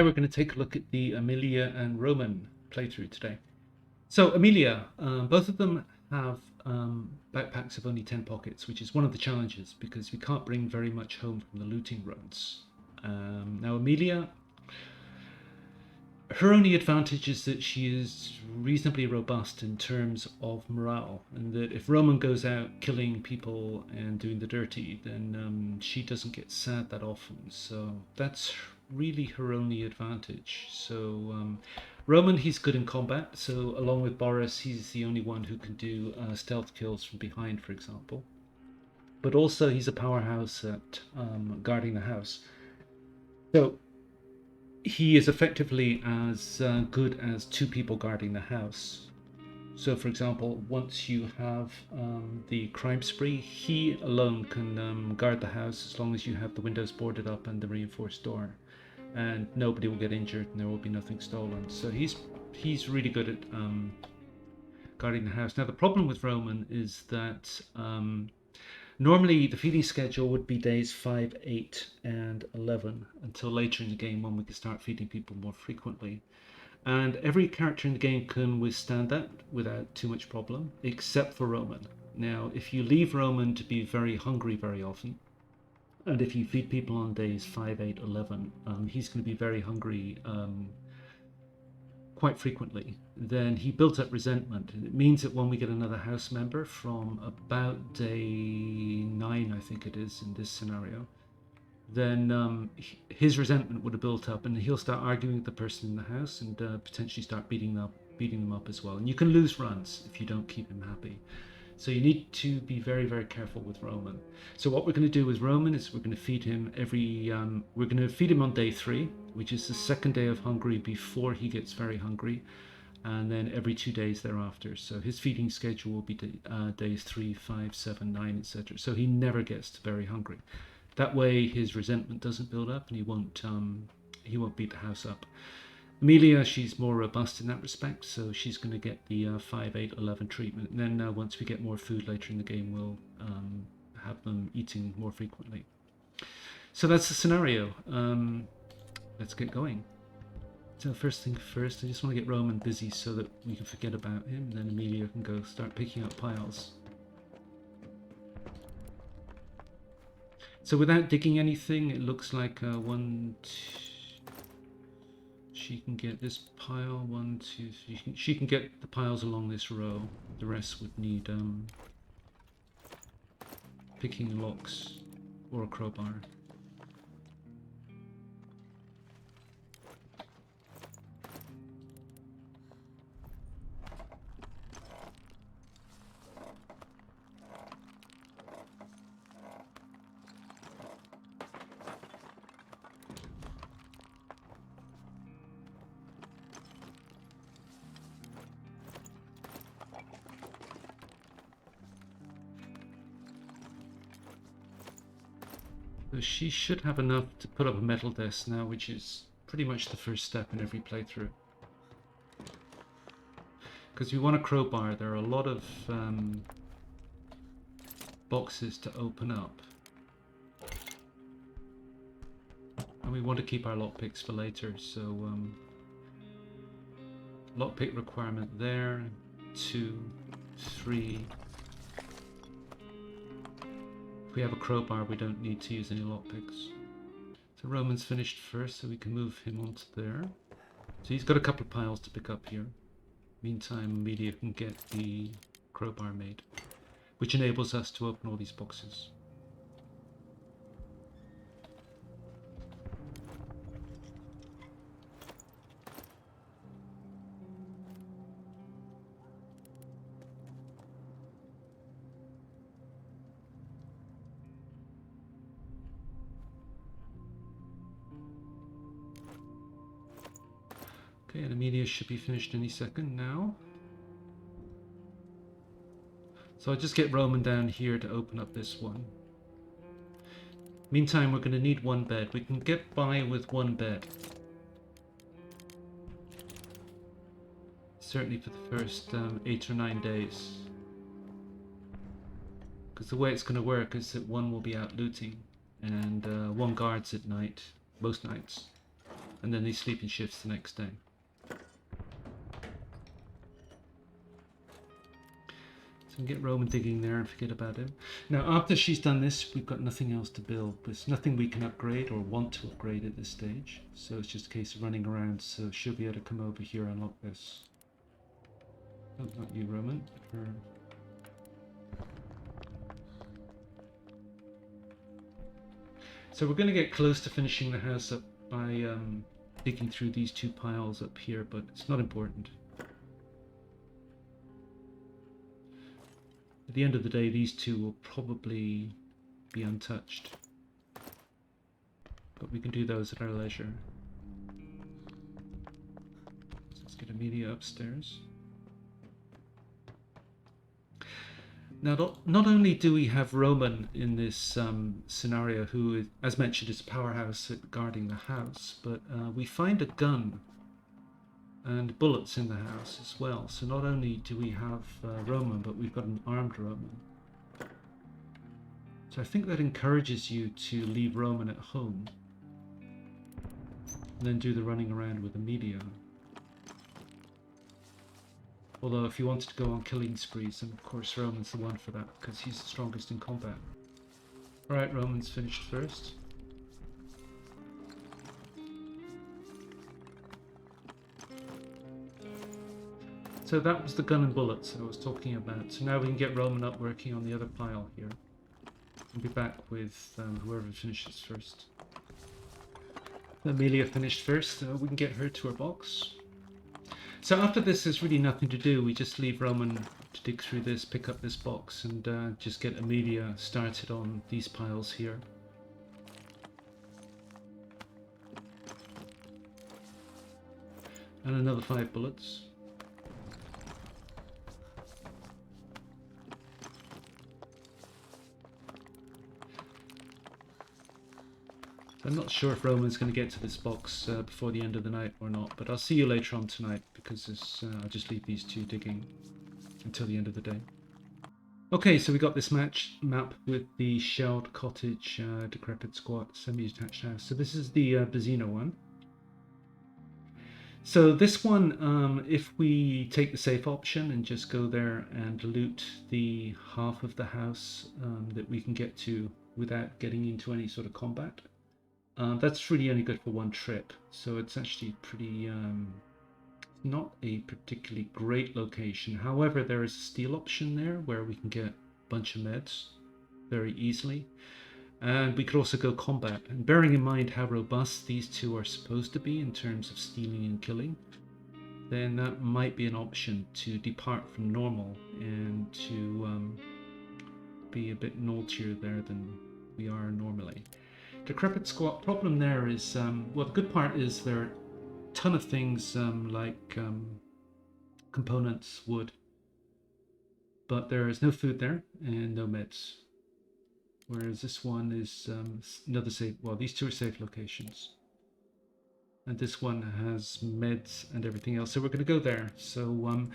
Hi, we're going to take a look at the Emilia and Roman playthrough today. So Emilia, both of them have backpacks of only 10 pockets, which is one of the challenges because we can't bring very much home from the looting runs. Now Emilia, her only advantage is that she is reasonably robust in terms of morale, and that if Roman goes out killing people and doing the dirty, then she doesn't get sad that often. So that's really her only advantage. So Roman, he's good in combat. So along with Boris, he's the only one who can do stealth kills from behind, for example. But also he's a powerhouse at guarding the house. So he is effectively as good as two people guarding the house. So, for example, once you have the crime spree, he alone can guard the house as long as you have the windows boarded up and the reinforced door, and nobody will get injured and there will be nothing stolen. So he's really good at guarding the house. Now, the problem with Roman is that normally the feeding schedule would be days 5, 8, and 11 until later in the game when we can start feeding people more frequently. And every character in the game can withstand that without too much problem, except for Roman. Now, if you leave Roman to be very hungry very often, and if you feed people on days 5, 8, 11, he's going to be very hungry quite frequently, then he built up resentment. And it means that when we get another house member from about day 9, I think it is in this scenario, then his resentment would have built up and he'll start arguing with the person in the house and potentially start beating them up as well. And you can lose runs if you don't keep him happy. So you need to be very, very careful with Roman. So what we're going to do with Roman is we're going to feed him we're going to feed him on day 3, which is the second day of hungry before he gets very hungry, and then every 2 days thereafter. So his feeding schedule will be days 3, 5, 7, 9, etc. So he never gets very hungry. That way his resentment doesn't build up and he won't beat the house up. Emilia, she's more robust in that respect, so she's going to get the 5, 8, 11 treatment. And then once we get more food later in the game, we'll have them eating more frequently. So that's the scenario. Let's get going. So first thing first, I just want to get Roman busy so that we can forget about him, and then Emilia can go start picking up piles. So without digging anything, it looks like 1, 2... She can get this pile, 1, 2, 3. She can get the piles along this row. The rest would need picking locks or a crowbar. So she should have enough to put up a metal desk now, which is pretty much the first step in every playthrough. Because we want a crowbar, there are a lot of boxes to open up. And we want to keep our lockpicks for later, so lockpick requirement there, 2, 3. If we have a crowbar, we don't need to use any lockpicks. So Roman's finished first, so we can move him onto there. So he's got a couple of piles to pick up here. Meantime, Emilia can get the crowbar made, which enables us to open all these boxes. Okay, and Emilia should be finished any second now. So I'll just get Roman down here to open up this one. Meantime, we're going to need 1 bed. We can get by with 1 bed. Certainly for the first 8 or 9 days. Because the way it's going to work is that 1 will be out looting and 1 guards at night, most nights. and then they sleep in shifts the next day. So we can get Roman digging there and forget about him. Now, after she's done this, we've got nothing else to build. There's nothing we can upgrade or want to upgrade at this stage. So it's just a case of running around. So she'll be able to come over here and unlock this. Oh, not you, Roman. Her. So we're going to get close to finishing the house up by digging through these two piles up here, but it's not important. At the end of the day, these two will probably be untouched. But we can do those at our leisure. So let's get Emilia upstairs. Now, not only do we have Roman in this scenario, who, as mentioned, is a powerhouse at guarding the house, but we find a gun and bullets in the house as well. So not only do we have Roman, but we've got an armed Roman. So I think that encourages you to leave Roman at home and then do the running around with Emilia. Although if you wanted to go on killing sprees, then of course Roman's the one for that, because he's the strongest in combat. Alright, Roman's finished first. So that was the gun and bullets that I was talking about. So now we can get Roman up working on the other pile here. We'll be back with whoever finishes first. Emilia finished first, so we can get her to her box. So after this, there's really nothing to do. We just leave Roman to dig through this, pick up this box, and just get Emilia started on these piles here. And another 5 bullets. I'm not sure if Roman's going to get to this box before the end of the night or not, but I'll see you later on tonight, because I'll just leave these two digging until the end of the day. Okay, so we got this map with the shelled cottage, decrepit squat, semi-detached house. So this is the Bazzino one. So this one, if we take the safe option and just go there and loot the half of the house that we can get to without getting into any sort of combat, that's really only good for one trip. So it's actually pretty, not a particularly great location. However, there is a steal option there where we can get a bunch of meds very easily. And we could also go combat. And bearing in mind how robust these two are supposed to be in terms of stealing and killing, then that might be an option to depart from normal and to be a bit naughtier there than we are normally. Decrepit squat problem there is, well, the good part is there are a ton of things like components, wood, but there is no food there and no meds. Whereas this one is another safe, well, these two are safe locations. And this one has meds and everything else. So we're going to go there. So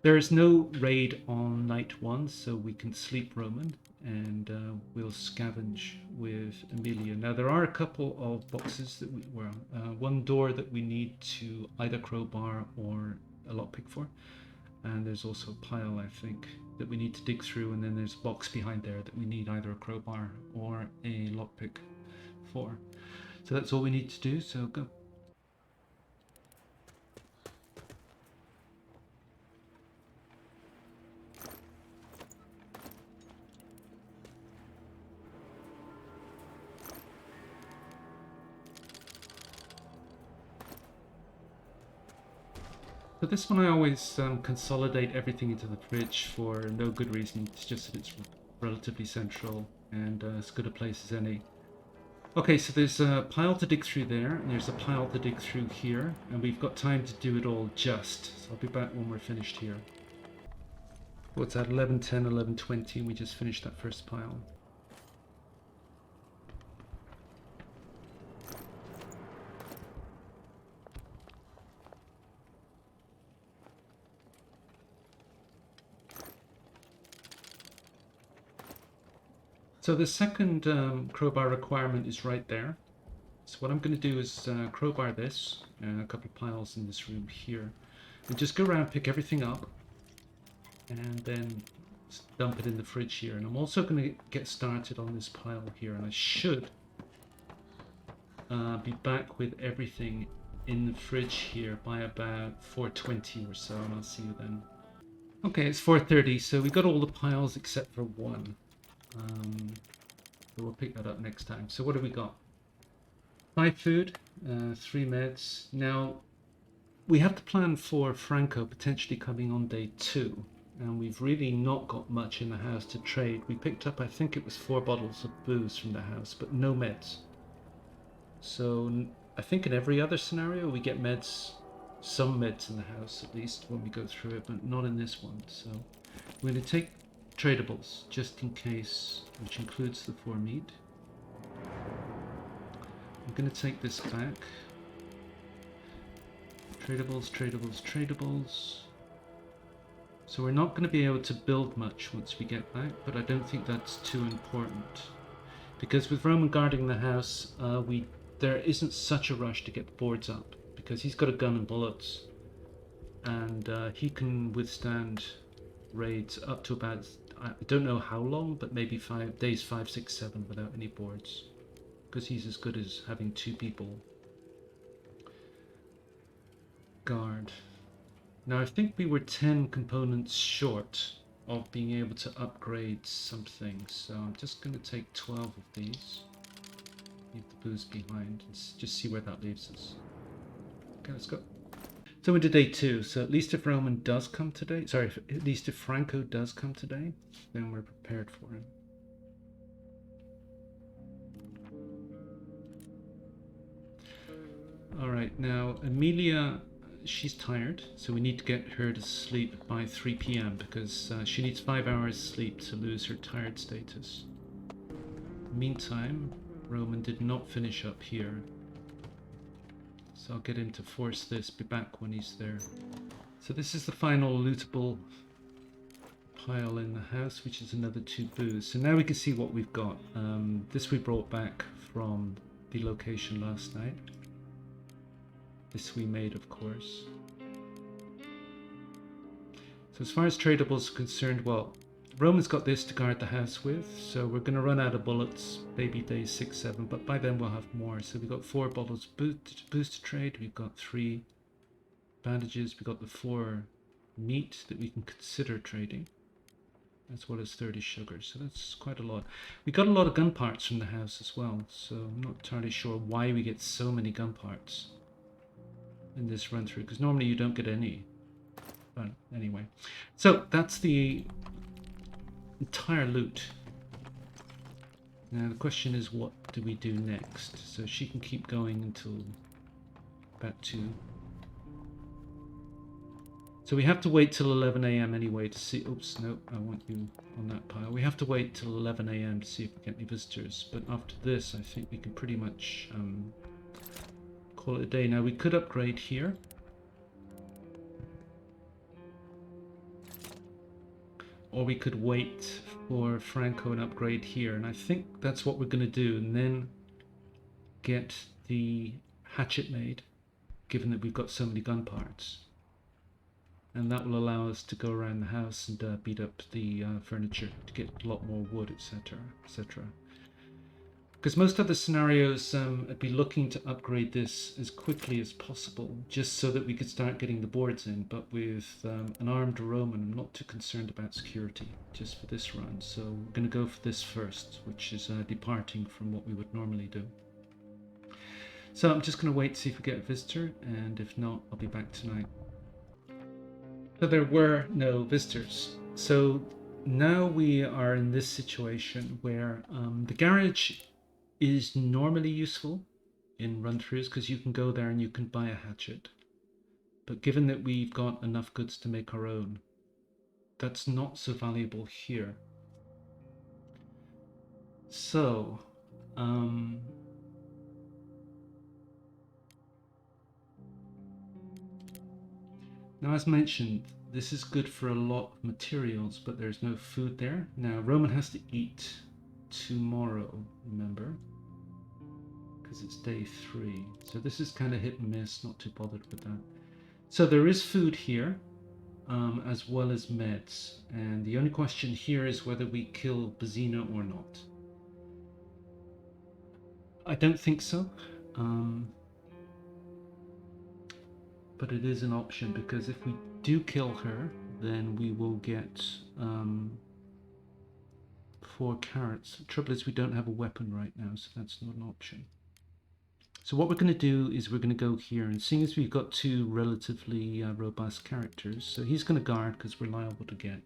there is no raid on night 1, so we can sleep Roman and we'll scavenge with Emilia. Now there are a couple of boxes that we, well, one door that we need to either crowbar or a lockpick for. And there's also a pile, I think, that we need to dig through, and then there's a box behind there that we need either a crowbar or a lockpick for. So that's all we need to do, so go. So this one I always consolidate everything into the fridge for no good reason. It's just that it's relatively central and as good a place as any. Okay, so there's a pile to dig through there, and there's a pile to dig through here, and we've got time to do it all just. So I'll be back when we're finished here. What's that, 11:10, 11:20, and we just finished that first pile. So the second crowbar requirement is right there. So what I'm going to do is crowbar this, a couple of piles in this room here, and just go around, pick everything up, and then dump it in the fridge here. And I'm also going to get started on this pile here, and I should be back with everything in the fridge here by about 4:20 or so, and I'll see you then. Okay, it's 4:30, so we got all the piles except for one. So we'll pick that up next time. So what have we got? 5 food, 3 meds. Now, we have to plan for Franco potentially coming on day 2, and we've really not got much in the house to trade. We picked up, I think it was 4 bottles of booze from the house, but no meds. So I think in every other scenario we get meds, some meds in the house at least when we go through it, but not in this one. So we're going to take tradables just in case, which includes the 4 meat. I'm going to take this back. Tradables, tradables, tradables. So we're not going to be able to build much once we get back, but I don't think that's too important. Because with Roman guarding the house, there isn't such a rush to get the boards up, because he's got a gun and bullets. And he can withstand raids up to about, I don't know how long, but maybe 5 days, 5, 6, 7 without any boards. Because he's as good as having 2 people guard. Now I think we were 10 components short of being able to upgrade something, so I'm just going to take 12 of these, leave the booze behind, and just see where that leaves us. Okay, let's go. So into day 2, so at least if Roman does come today, sorry, at least if Franco does come today, then we're prepared for him. Alright, now Emilia, she's tired, so we need to get her to sleep by 3 p.m. because she needs 5 hours sleep to lose her tired status. Meantime, Roman did not finish up here, so I'll get him to force this, be back when he's there. So this is the final lootable pile in the house, which is another 2 booze. So now we can see what we've got. This we brought back from the location last night. This we made, of course. So as far as tradables are concerned, well, Roman's got this to guard the house with, so we're going to run out of bullets, maybe days 6, 7, but by then we'll have more. So we've got 4 bottles boost to trade, we've got 3 bandages, we've got the 4 meat that we can consider trading, as well as 30 sugar, so that's quite a lot. We got a lot of gun parts from the house as well, so I'm not entirely sure why we get so many gun parts in this run through, because normally you don't get any. But anyway, so that's the entire loot. Now the question is, what do we do next? So she can keep going until about 2. So we have to wait till 11 a.m. anyway to see. Oops, no, I want you on that pile. We have to wait till 11 a.m. to see if we get any visitors, but after this I think we can pretty much call it a day. Now we could upgrade here. Or we could wait for Franco and upgrade here. And I think that's what we're going to do. And then get the hatchet made, given that we've got so many gun parts. And that will allow us to go around the house and beat up the furniture to get a lot more wood, etc., etc. Because most other scenarios, I'd be looking to upgrade this as quickly as possible, just so that we could start getting the boards in. But with an armed Roman, I'm not too concerned about security, just for this run. So we're going to go for this first, which is departing from what we would normally do. So I'm just going to wait to see if we get a visitor, and if not, I'll be back tonight. So there were no visitors. So now we are in this situation where the garage is normally useful in run-throughs because you can go there and you can buy a hatchet. But given that we've got enough goods to make our own, that's not so valuable here. So, now as mentioned, this is good for a lot of materials, but there's no food there. Now Roman has to eat tomorrow, remember? because it's day 3. So this is kind of hit and miss, not too bothered with that. So there is food here, as well as meds. And the only question here is whether we kill Bazina or not. I don't think so. But it is an option, because if we do kill her, then we will get 4 carrots. The trouble is we don't have a weapon right now, so that's not an option. So what we're going to do is we're going to go here, and seeing as we've got 2 relatively robust characters, so he's going to guard because we're liable to get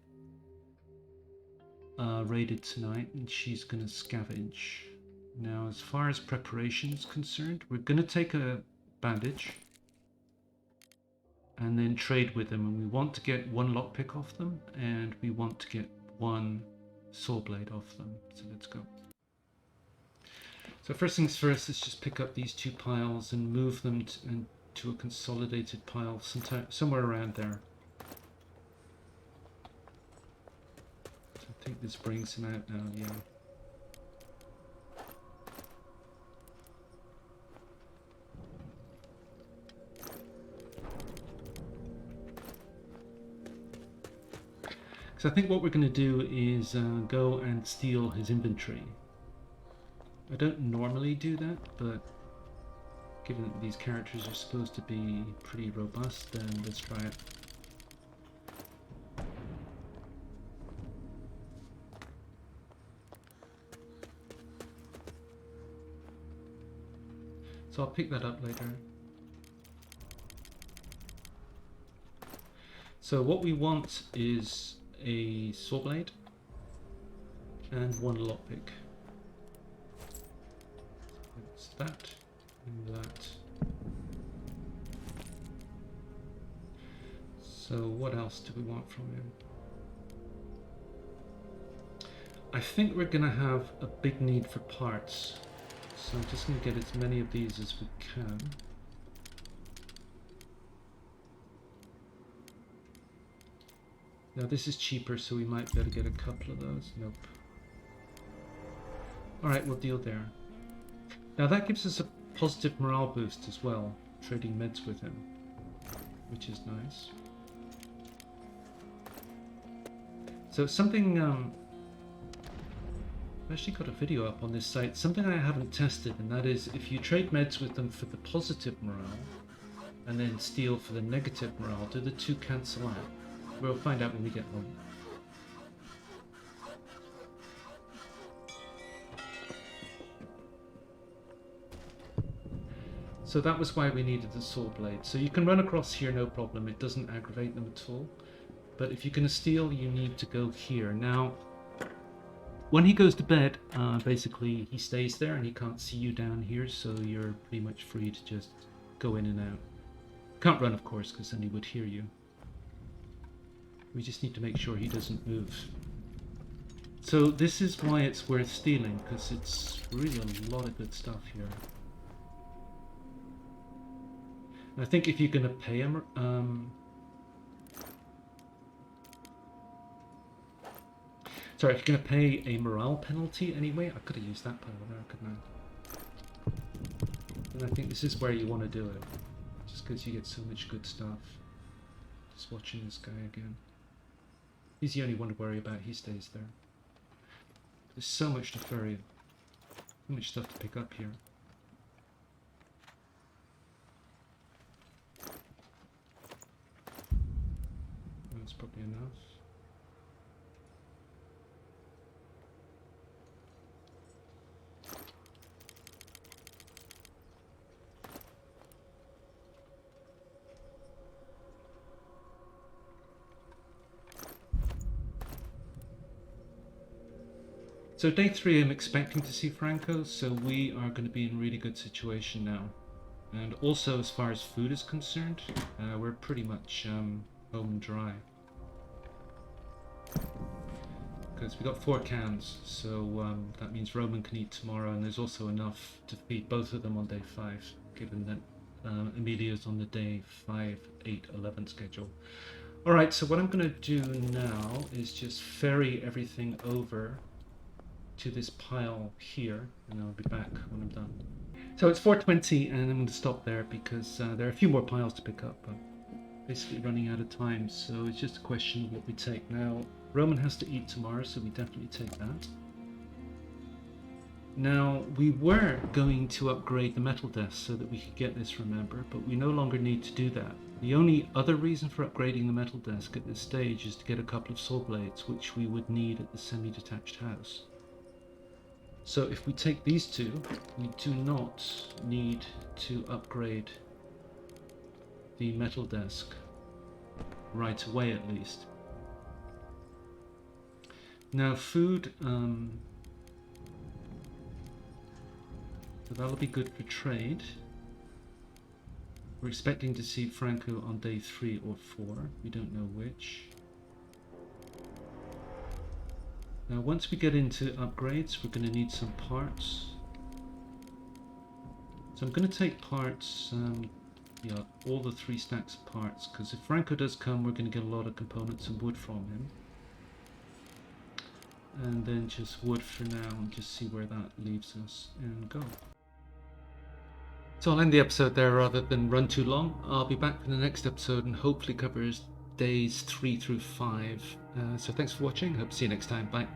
raided tonight, and she's going to scavenge. Now, as far as preparation is concerned, we're going to take a bandage and then trade with them, and we want to get 1 lockpick off them, and we want to get 1 saw blade off them. So let's go. So first things first, let's just pick up these 2 piles and move them to a consolidated pile somewhere around there. So I think this brings him out now, yeah. So I think what we're going to do is go and steal his inventory. I don't normally do that, but given that these characters are supposed to be pretty robust, then let's try it. So I'll pick that up later. So what we want is a saw blade and 1 lockpick. It's that and that. So what else do we want from him? I think we're gonna have a big need for parts, so I'm just gonna get as many of these as we can. Now this is cheaper, so we might be able to get a couple of those. Nope. Alright, we'll deal there. Now that gives us a positive morale boost as well, trading meds with him, which is nice. So something, I've actually got a video up on this site, something I haven't tested, and that is if you trade meds with them for the positive morale, and then steal for the negative morale, do the 2 cancel out? We'll find out when we get home. So that was why we needed the saw blade. So you can run across here, no problem. It doesn't aggravate them at all. But if you're going to steal, you need to go here. Now, when he goes to bed, basically he stays there and he can't see you down here. So you're pretty much free to just go in and out. Can't run, of course, because then he would hear you. We just need to make sure he doesn't move. So this is why it's worth stealing, because it's really a lot of good stuff here. I think if you're going to pay him, sorry, if you're going to pay a morale penalty anyway, I could have used that pile there, couldn't I? And I think this is where you want to do it, just because you get so much good stuff. Just watching this guy again. He's the only one to worry about, he stays there. There's so much to ferry, so much stuff to pick up here. That's probably enough. So day 3 I'm expecting to see Franco, so we are going to be in a really good situation now. And also as far as food is concerned, we're pretty much home and dry. Because we got 4 cans, so that means Roman can eat tomorrow, and there's also enough to feed both of them on day 5, given that Emilia's on the day 5, 8, 11 schedule. Alright, so what I'm going to do now is just ferry everything over to this pile here, and I'll be back when I'm done. So it's 4:20, and I'm going to stop there because there are a few more piles to pick up. Basically running out of time, so it's just a question of what we take. Now, Roman has to eat tomorrow, so we definitely take that. Now, we were going to upgrade the metal desk so that we could get this, remember, but we no longer need to do that. The only other reason for upgrading the metal desk at this stage is to get a couple of saw blades, which we would need at the semi-detached house. So if we take these two, we do not need to upgrade the metal desk right away, at least. Now food, so that'll be good for trade. We're expecting to see Franco on day 3 or 4, we don't know which. Now once we get into upgrades, we're going to need some parts. So I'm going to take parts, yeah, all the 3 stacks of parts, because if Franco does come, we're going to get a lot of components and wood from him. And then just wood for now, and just see where that leaves us and go. So I'll end the episode there rather than run too long. I'll be back for the next episode and hopefully covers days 3 through 5. So thanks for watching. Hope to see you next time. Bye.